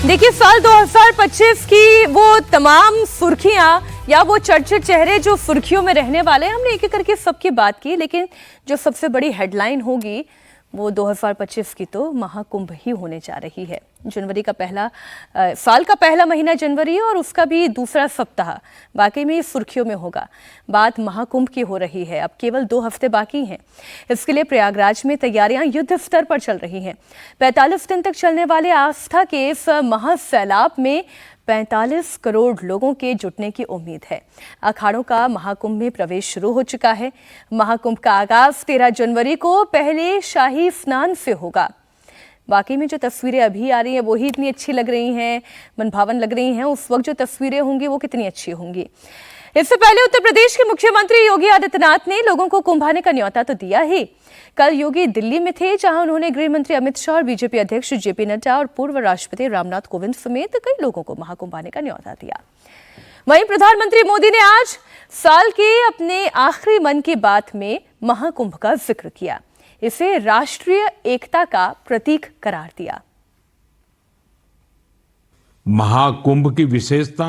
देखिए, साल 2025 की वो तमाम सुर्खियां या वो चर्चित चेहरे जो सुर्खियों में रहने वाले हैं, हमने एक एक करके सबकी बात की, लेकिन जो सबसे बड़ी हेडलाइन होगी वो 2025 की तो महाकुंभ ही होने जा रही है। जनवरी का साल का पहला महीना जनवरी है और उसका भी दूसरा सप्ताह वाकई में सुर्खियों में होगा। बात महाकुंभ की हो रही है। अब केवल 2 हफ्ते बाकी हैं। इसके लिए प्रयागराज में तैयारियां युद्ध स्तर पर चल रही हैं। 45 दिन तक चलने वाले आस्था के इस महासैलाब में 45 करोड़ लोगों के जुटने की उम्मीद है। अखाड़ों का महाकुंभ में प्रवेश शुरू हो चुका है। महाकुंभ का आगाज 13 जनवरी को पहले शाही स्नान से होगा। वाकई में जो तस्वीरें अभी आ रही हैं वो ही इतनी अच्छी लग रही हैं, मनभावन लग रही हैं। उस वक्त जो तस्वीरें होंगी वो कितनी अच्छी होंगी। इससे पहले उत्तर प्रदेश के मुख्यमंत्री योगी आदित्यनाथ ने लोगों को कुंभ आने का न्योता तो दिया ही। कल योगी दिल्ली में थे, जहां उन्होंने गृह मंत्री अमित शाह और बीजेपी अध्यक्ष जेपी नड्डा और पूर्व राष्ट्रपति रामनाथ कोविंद समेत कई लोगों को महाकुंभ आने का न्योता दिया। वहीं प्रधानमंत्री मोदी ने आज साल के अपने आखिरी मन की बात में महाकुंभ का जिक्र किया। इसे राष्ट्रीय एकता का प्रतीक करार दिया। महाकुंभ की विशेषता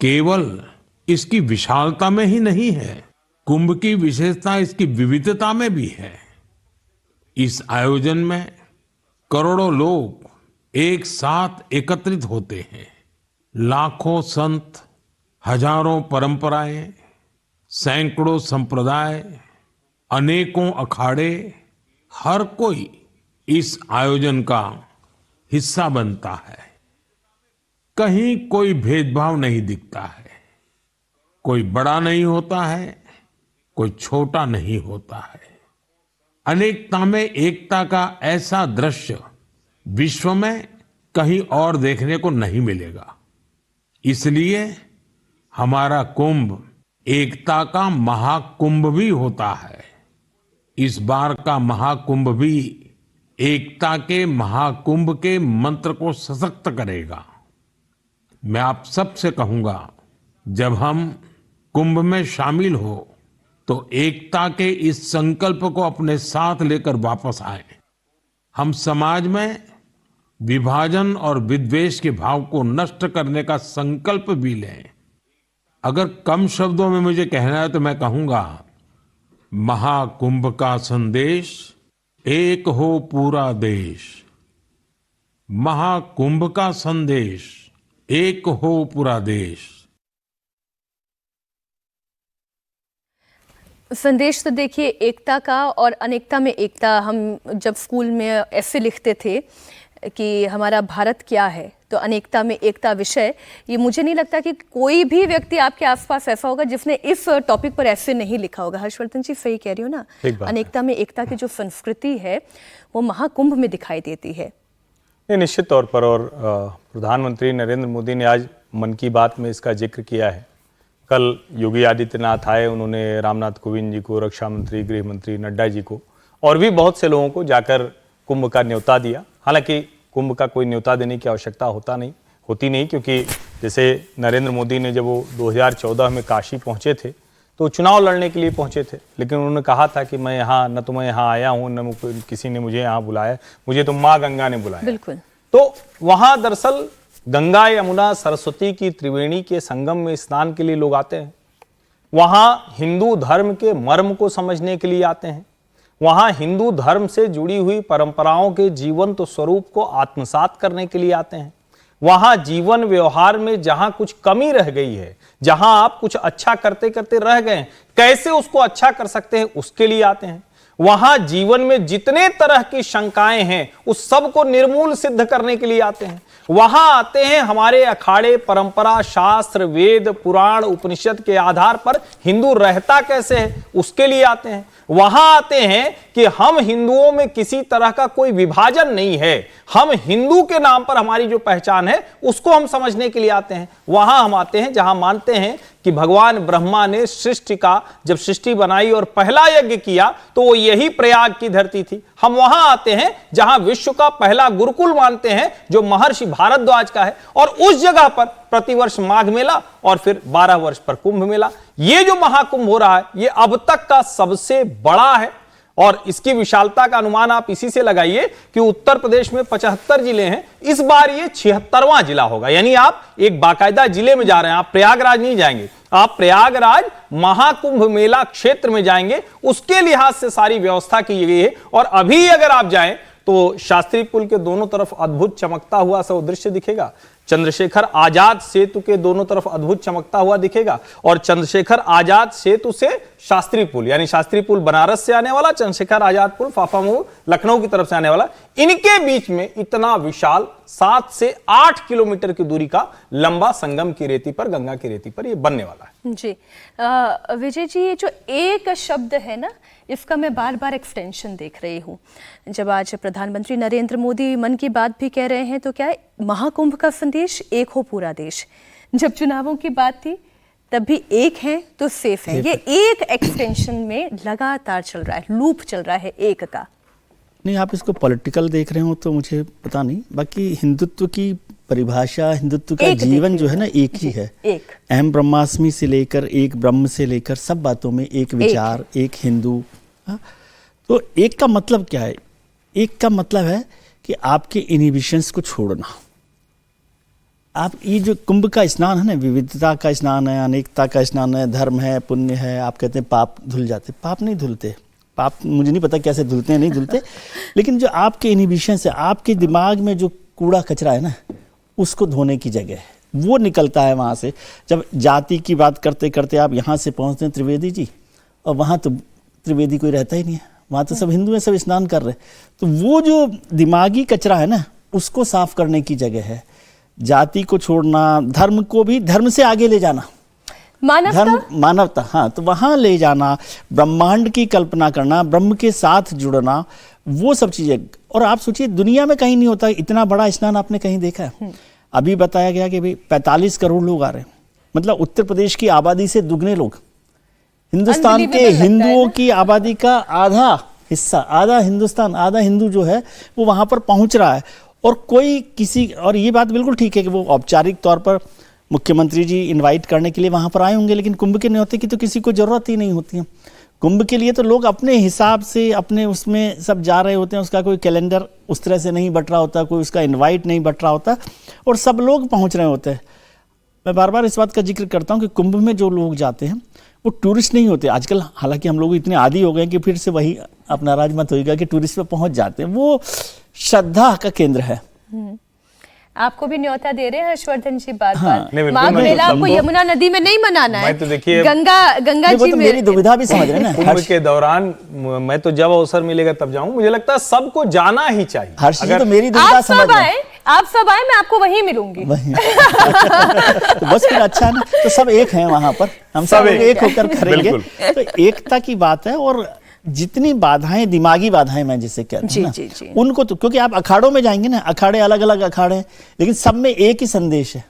केवल इसकी विशालता में ही नहीं है, कुंभ की विशेषता इसकी विविधता में भी है। इस आयोजन में करोड़ों लोग एक साथ एकत्रित होते हैं। लाखों संत, हजारों परंपराएं, सैकड़ों संप्रदाय, अनेकों अखाड़े, हर कोई इस आयोजन का हिस्सा बनता है। कहीं कोई भेदभाव नहीं दिखता है। कोई बड़ा नहीं होता है, कोई छोटा नहीं होता है। अनेकता में एकता का ऐसा दृश्य विश्व में कहीं और देखने को नहीं मिलेगा। इसलिए हमारा कुंभ एकता का महाकुंभ भी होता है। इस बार का महाकुंभ भी एकता के महाकुंभ के मंत्र को सशक्त करेगा। मैं आप सबसे कहूंगा, जब हम कुंभ में शामिल हो तो एकता के इस संकल्प को अपने साथ लेकर वापस आए। हम समाज में विभाजन और विद्वेष के भाव को नष्ट करने का संकल्प भी लें। अगर कम शब्दों में मुझे कहना है तो मैं कहूंगा, महाकुंभ का संदेश, एक हो पूरा देश। महाकुंभ का संदेश, एक हो पूरा देश। संदेश तो देखिए एकता का और अनेकता में एकता। हम जब स्कूल में ऐसे लिखते थे कि हमारा भारत क्या है, तो अनेकता में एकता विषय, ये मुझे नहीं लगता कि कोई भी व्यक्ति आपके आसपास ऐसा होगा जिसने इस टॉपिक पर ऐसे नहीं लिखा होगा। हर्षवर्धन जी, सही कह रही हो ना? अनेकता में एकता की जो संस्कृति है वो महाकुंभ में दिखाई देती है। निश्चित तौर पर। और प्रधानमंत्री नरेंद्र मोदी ने आज मन की बात में इसका जिक्र किया है। कल योगी आदित्यनाथ आए, उन्होंने रामनाथ कोविंद जी को, रक्षा मंत्री, गृह मंत्री नड्डा जी को और भी बहुत से लोगों को जाकर कुंभ का न्योता दिया। हालांकि कुंभ का कोई न्योता देने की आवश्यकता होती नहीं, क्योंकि जैसे नरेंद्र मोदी ने जब वो 2014 में काशी पहुंचे थे तो चुनाव लड़ने के लिए पहुंचे थे, लेकिन उन्होंने कहा था कि मैं यहाँ न तो मैं यहाँ आया हूँ, न किसी ने मुझे यहाँ बुलाया, मुझे तो माँ गंगा ने बुलाया। बिल्कुल। तो वहां दरअसल गंगा, यमुना, सरस्वती की त्रिवेणी के संगम में स्नान के लिए लोग आते हैं। वहां हिंदू धर्म के मर्म को समझने के लिए आते हैं। वहां हिंदू धर्म से जुड़ी हुई परंपराओं के जीवंत स्वरूप को आत्मसात करने के लिए आते हैं। वहां जीवन व्यवहार में जहां कुछ कमी रह गई है, जहां आप कुछ अच्छा करते करते रह गए, कैसे उसको अच्छा कर सकते हैं, उसके लिए आते हैं। वहां जीवन में जितने तरह की शंकाएं हैं उस सब को निर्मूल सिद्ध करने के लिए आते हैं। वहां आते हैं हमारे अखाड़े, परंपरा, शास्त्र, वेद, पुराण, उपनिषद के आधार पर हिंदू रहता कैसे है, उसके लिए आते हैं। वहां आते हैं कि हम हिंदुओं में किसी तरह का कोई विभाजन नहीं है, हम हिंदू के नाम पर हमारी जो पहचान है उसको हम समझने के लिए आते हैं। वहां हम आते हैं जहां मानते हैं कि भगवान ब्रह्मा ने सृष्टि का, जब सृष्टि बनाई और पहला यज्ञ किया तो वो यही प्रयाग की धरती थी। हम वहां आते हैं जहां विश्व का पहला गुरुकुल मानते हैं जो महर्षि भारद्वाज का है, और उस जगह पर प्रतिवर्ष माघ मेला और फिर 12 वर्ष पर कुंभ मेला। ये जो महाकुंभ हो रहा है ये अब तक का सबसे बड़ा है। और इसकी विशालता का अनुमान आप इसी से लगाइए कि उत्तर प्रदेश में 75 जिले हैं, इस बार ये 76वां जिला होगा। यानी आप एक बाकायदा जिले में जा रहे हैं, आप प्रयागराज नहीं जाएंगे, आप प्रयागराज महाकुंभ मेला क्षेत्र में जाएंगे। उसके लिहाज से सारी व्यवस्था की गई है। और अभी अगर आप जाएं तो शास्त्री पुल के दोनों तरफ अद्भुत चमकता हुआ सा दृश्य दिखेगा, चंद्रशेखर आजाद सेतु के दोनों तरफ अद्भुत चमकता हुआ दिखेगा, और चंद्रशेखर आजाद सेतु से शास्त्री पुल, यानी शास्त्री पुल बनारस से आने वाला, चंद्रशेखर आजाद पुल फाफामऊ लखनऊ की तरफ से आने वाला, इनके बीच में इतना विशाल 7 से 8 किलोमीटर की दूरी का लंबा संगम की रेती पर, गंगा की रेती पर यह बनने वाला है। जी विजय जी, ये जो एक शब्द है ना, इसका मैं बार बार एक्सटेंशन देख रही हूँ। जब आज प्रधानमंत्री नरेंद्र मोदी मन की बात भी कह रहे हैं तो क्या है, महाकुंभ का संदेश एक हो पूरा देश। जब चुनावों की बात थी तब भी एक है तो सेफ है। ये एक एक्सटेंशन में लगातार चल रहा है, लूप चल रहा है एक का। नहीं, आप इसको पॉलिटिकल देख रहे हो तो मुझे पता नहीं, बाकी हिंदुत्व की परिभाषा, हिंदुत्व का जीवन जो है ना एक ही है। एक अहम ब्रह्मास्मि से लेकर, एक ब्रह्म से लेकर, सब बातों में एक विचार, एक हिंदू। तो एक का मतलब क्या है? एक का मतलब है कि आपके इनहिबिशंस को छोड़ना। आप ये जो कुंभ का स्नान है ना, विविधता का स्नान है, अनेकता का स्नान है, धर्म है, पुण्य है। आप कहते हैं पाप धुल जाते, पाप नहीं धुलते। पाप मुझे नहीं पता कैसे धुलते हैं, नहीं धुलते। लेकिन जो आपके इनहिबिशंस है, आपके दिमाग में जो कूड़ा कचरा है ना, उसको धोने की जगह है, वो निकलता है वहाँ से। जब जाति की बात करते करते आप यहाँ से पहुँचते हैं त्रिवेदी जी, और वहाँ तो त्रिवेदी कोई रहता ही नहीं है, वहाँ तो सब हिंदू हैं, सब स्नान कर रहे हैं। तो वो जो दिमागी कचरा है ना, उसको साफ करने की जगह है। जाति को छोड़ना, धर्म को भी धर्म से आगे ले जाना, धर्म मानवता, हाँ, तो वहाँ ले जाना, ब्रह्मांड की कल्पना करना, ब्रह्म के साथ जुड़ना, वो सब चीजें। और आप सोचिए, दुनिया में कहीं नहीं होता इतना बड़ा स्नान, आपने कहीं देखा है? अभी बताया गया कि भाई 45 करोड़ लोग आ रहे हैं, मतलब उत्तर प्रदेश की आबादी से दुगने लोग। हिंदुस्तान के हिंदुओं की आबादी का आधा हिस्सा, आधा हिंदुस्तान, आधा हिंदू जो है वो वहां पर पहुंच रहा है। और कोई किसी, और ये बात बिल्कुल ठीक है कि वो औपचारिक तौर पर मुख्यमंत्री जी इनवाइट करने के लिए वहां पर आए होंगे, लेकिन कुंभ के न्योते की तो किसी को जरूरत ही नहीं होती है। कुंभ के लिए तो लोग अपने हिसाब से, अपने उसमें सब जा रहे होते हैं, उसका कोई कैलेंडर उस तरह से नहीं बट रहा होता, कोई उसका इनवाइट नहीं बट रहा होता, और सब लोग पहुंच रहे होते हैं। मैं बार बार इस बात का जिक्र करता हूं कि कुंभ में जो लोग जाते हैं वो टूरिस्ट नहीं होते आजकल। हालांकि हम लोग इतने आदी हो गए कि फिर से वही अपना राज मत होगा कि टूरिस्ट पे पहुंच जाते हैं, वो श्रद्धा का केंद्र है। आपको भी न्योता दे रहे हैं हर्षवर्धन जी बार हाँ, बार। माघ मेला आपको यमुना नदी में नहीं मनाना है, तो देखिए गंगा जी तो में। मेरी दुविधा भी समझ रहे हैं ना। कुंभ के दौरान मैं तो जब अवसर मिलेगा तब जाऊं, मुझे लगता है सबको जाना ही चाहिए। हर्ष जी तो मेरी दुविधा समझ रहे हैं। आप सब आए, मैं आपको वहीं मिलूंगी। तो बस फिर अच्छा है ना, तो सब एक हैं वहां पर, हम सब एक होकर करेंगे। तो एकता की बात है। और जितनी बाधाएं, दिमागी बाधाएं मैं जिसे कहता हूं ना, उनको तो, क्योंकि आप अखाड़ों में जाएंगे ना, अखाड़े अलग अलग अखाड़े हैं, लेकिन सब में एक ही संदेश है,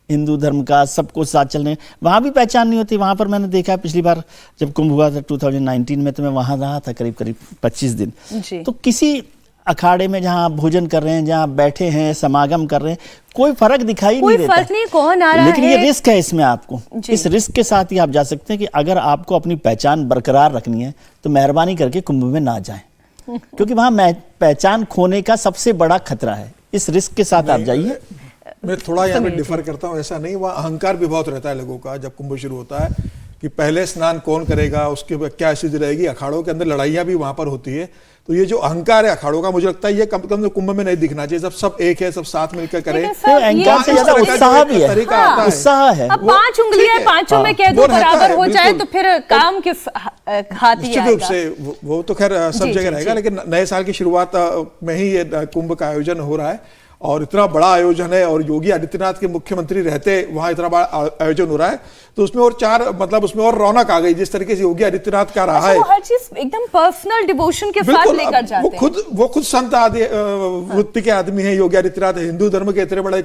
हिंदू धर्म का, सबको साथ चलने। वहां भी पहचान नहीं होती। वहां पर मैंने देखा पिछली बार जब कुंभ हुआ था 2019 में, तो मैं वहां रहा था करीब 25 दिन। तो किसी अखाड़े में जहां आप भोजन कर रहे हैं, जहां बैठे हैं, समागम कर रहे हैं, कोई फर्क दिखाई नहीं देता। फर्क नहीं कौन आ रहा है, लेकिन ये रिस्क है इसमें आपको। इस रिस्क के साथ ही आप जा सकते हैं कि अगर आपको अपनी पहचान बरकरार रखनी है तो मेहरबानी करके कुंभ में ना जाएं, क्योंकि वहां पहचान खोने का सबसे बड़ा खतरा है। इस रिस्क के साथ आप जाइए। मैं थोड़ा यहाँ पे डिफर करता हूँ। ऐसा नहीं, वहाँ अहंकार भी बहुत रहता है लोगों का जब कुंभ शुरू होता है, कि पहले स्नान कौन करेगा, उसके बाद क्या स्थिति रहेगी। अखाड़ों के अंदर लड़ाइयाँ भी वहां पर होती है। तो ये जो अहंकार है अखाड़ों का, मुझे लगता है ये कम से कम कुंभ में नहीं दिखना चाहिए। जब सब एक है, सब साथ मिलकर करें, तो अहंकार से ज्यादा उत्साह भी है। उत्साह है। अब 5 उंगलियां पांचों में कह दो बराबर हो जाए तो फिर काम किस हाथ ही आएगा। रूप से वो तो खैर सब जगह रहेगा, लेकिन नए साल की शुरुआत में ही ये कुंभ का आयोजन हो रहा है, और इतना बड़ा आयोजन है, और योगी आदित्यनाथ के मुख्यमंत्री रहते वहां इतना बड़ा आयोजन हो रहा है, तो उसमें और उसमें और रौनक आ गई। जिस तरीके से योगी आदित्यनाथ का रहा है, वो हर चीज एकदम पर्सनल डिवोशन के साथ लेकर जाते हैं। वो खुद संत वृत्ति के आदमी है योगी आदित्यनाथ। हिंदू धर्म के इतने बड़े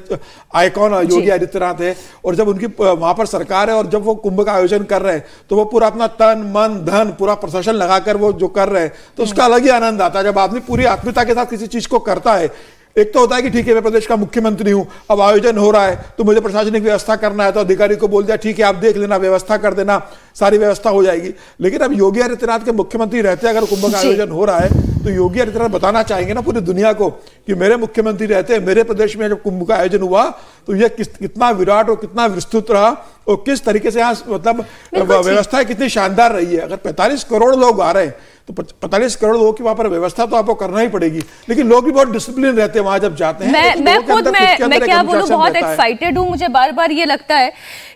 आइकॉन योगी आदित्यनाथ है, और जब उनकी वहां पर सरकार है और जब वो कुंभ का आयोजन कर रहे हैं, तो वो पूरा अपना तन मन धन पूरा प्रशासन लगाकर वो जो कर रहे हैं, तो उसका अलग ही आनंद आता है। जब आदमी पूरी आत्मीयता के साथ किसी चीज को करता है, एक तो होता है कि ठीक है मैं प्रदेश का मुख्यमंत्री हूं, अब आयोजन हो रहा है तो मुझे प्रशासनिक व्यवस्था करना है, तो अधिकारी को बोल दिया ठीक है आप देख लेना, व्यवस्था कर देना, सारी व्यवस्था हो जाएगी। लेकिन अब योगी आदित्यनाथ के मुख्यमंत्री रहते अगर कुंभ का आयोजन हो रहा है तो योगी आदित्यनाथ बताना चाहेंगे ना पूरी दुनिया को कि मेरे मुख्यमंत्री रहते मेरे प्रदेश में जब कुंभ का आयोजन हुआ तो यह कितना विराट और कितना विस्तृत रहा और किस तरीके से यहाँ मतलब व्यवस्था कितनी शानदार रही है। अगर 45 करोड़ लोग आ रहे हैं तो 45 करोड़ लोगों की वहां पर व्यवस्था तो आपको करना ही पड़ेगी, लेकिन लोग भी बहुत डिसिप्लिन रहते हैं वहां जब जाते हैं। मैं क्या बोलूं, बहुत एक्साइटेड हूं, मुझे बार बार ये लगता है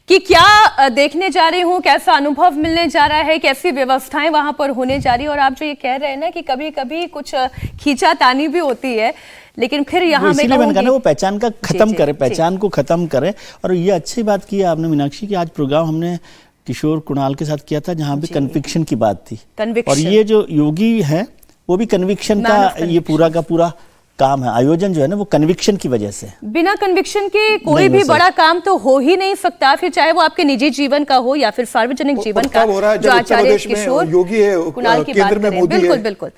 कि क्या देखने जा रही हूं, कैसा अनुभव मिलने जा रहा है, कैसी व्यवस्थाएं वहां पर होने जा रही है। और आप जो ये कह रहे हैं ना कि कभी कभी कुछ खींचातानी भी होती है, लेकिन फिर यहाँ मैंने कहा ना वो पहचान का खत्म करें, पहचान को खत्म करें। और ये अच्छी बात की आपने मीनाक्षी कि आज प्रोग्राम हमने किशोर कुणाल के साथ किया था जहां पे कन्विक्शन की बात थी, और ये जो योगी है वो भी कन्विक्शन का ये पूरा का पूरा काम है। आयोजन जो है ना वो कन्विक्शन की वजह से, बिना कन्विक्शन के कोई भी बड़ा काम तो हो ही नहीं सकता, फिर चाहे वो आपके निजी जीवन का हो या फिर सार्वजनिक जीवन का। जो आचार्य किशोर योगी है, कुणाल की बात करें, बिल्कुल बिल्कुल।